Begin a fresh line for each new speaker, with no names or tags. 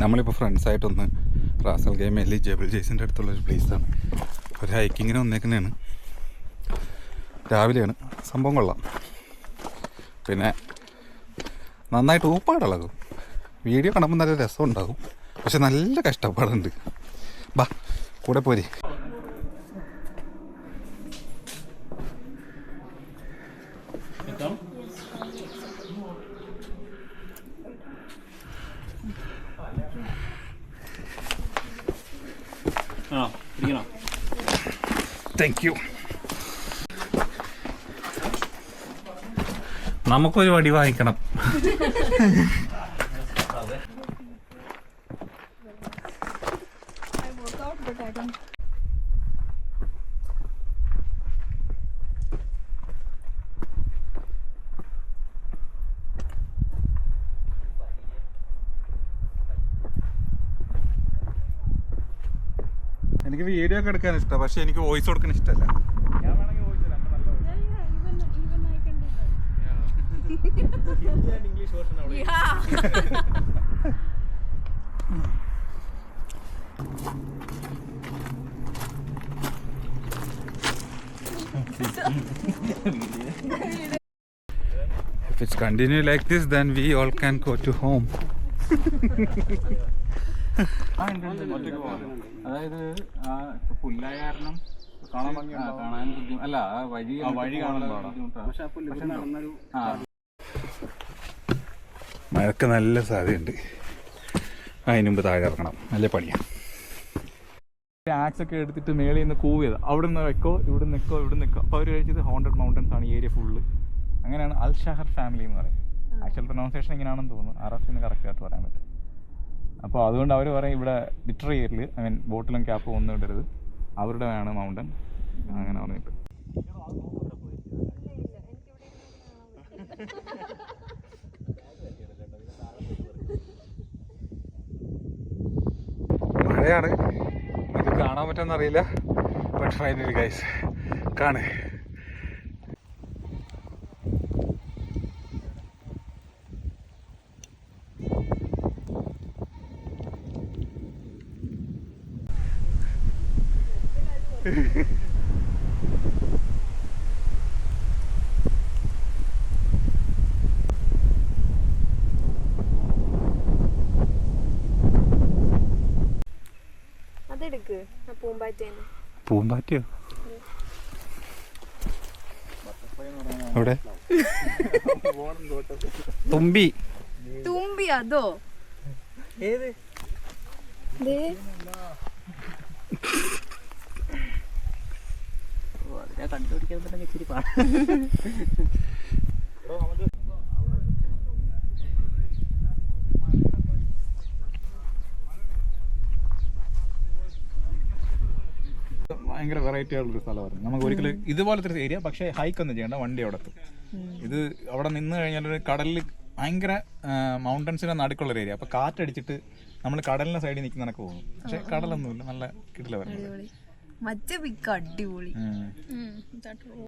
നമ്മളിപ്പോൾ ഫ്രണ്ട്സായിട്ടൊന്ന് Ras al game എല്ലി ജബിൾ ജെയ്സിൻ്റെ അടുത്തുള്ളൊരു പ്ലേസാണ്. ഒരു ഹൈക്കിങ്ങിന് വന്നേക്കുന്നതാണ്. രാവിലെയാണ്. സംഭവം കൊള്ളാം. പിന്നെ നന്നായിട്ട് ഊപ്പാടിളകും. വീഡിയോ കാണുമ്പോൾ നല്ല രസം ഉണ്ടാകും, പക്ഷെ നല്ല കഷ്ടപ്പാടുണ്ട്. ബാ കൂടെ പോരെ. Thank you. നമുക്കൊരു വടി വാങ്ങിക്കണം. എനിക്ക് വീഡിയോ ഒക്കെ എടുക്കാൻ ഇഷ്ടമാണ്, പക്ഷെ എനിക്ക് വോയിസ് കൊടുക്കാൻ ഇഷ്ടമല്ല. If it's continue like this, then we all can go to home. അതായത് പുല്ലായ കാരണം കാണാൻ അല്ല വഴി മഴക്ക് നല്ല സാധ്യതയുണ്ട്. അതിന് മുമ്പ് താഴെ ഇറങ്ങണം. നല്ല പണിയാണ്. ആക്സ് ഒക്കെ എടുത്തിട്ട് മേളിൽ നിന്ന് കൂവിയത്. അവിടെ നിന്ന് വെക്കോ, ഇവിടെ നിൽക്കോ, ഇവിടെ നിൽക്കോ. അപ്പോൾ അവർ കഴിച്ചത് ഹോണ്ടഡ് മൗണ്ടൻസ് ആണ് ഈ ഏരിയ ഫുള്ള്. അങ്ങനെയാണ് അൽ ഷഹർ ഫാമിലി എന്ന് പറയും. ആക്ച്വൽ പ്രൊനൗൺസിയേഷൻ ഇങ്ങനെയാണെന്ന് തോന്നുന്നു. അറബിന് കറക്റ്റായിട്ട് പറയാൻ പറ്റും. അപ്പോൾ അതുകൊണ്ട് അവർ പറയും ഇവിടെ ലിറ്റർ ഏരിയയിൽ ബോട്ടിലും ക്യാപ്പും ഒന്നും ഇടരുത്, അവരുടെ ആണ് മൗണ്ടൻ. അങ്ങനെ പറഞ്ഞിട്ട് മഴയാണ്. ഇത് കാണാൻ പറ്റുമെന്നറിയില്ല. ബട്ട് ഫൈനലി ഗൈസ് കാണേ.
അതെടുക്ക്.
പൂമ്പാറ്റയോ? അവിടെ തുമ്പി.
തുമ്പി അതോ? ഏത്? കണ്ടുപിടിക്കാൻ ഇച്ചിരി പാടാ.
ഭയങ്കര വെറൈറ്റി ആയിട്ടുള്ളൊരു സ്ഥലമായിരുന്നു. നമുക്ക് ഒരിക്കലും ഇതുപോലത്തെ ഒരു ഏരിയ, പക്ഷേ ഹൈക്ക് ഒന്നും ചെയ്യേണ്ട, വണ്ടി അവിടെ എത്തും. ഇത് അവിടെ നിന്ന് കഴിഞ്ഞാൽ ഒരു കടലിൽ ഭയങ്കര മൗണ്ടൻസിന്റെ നടുക്കുള്ളൊരു ഏരിയ. അപ്പൊ കാറ്റടിച്ചിട്ട് നമ്മൾ കടലിന്റെ സൈഡിൽ നിൽക്കുന്ന കണക്ക് പോകും. പക്ഷെ കടലൊന്നുമില്ല, നല്ല കിടില വരുന്നത്.
അടിപൊളി.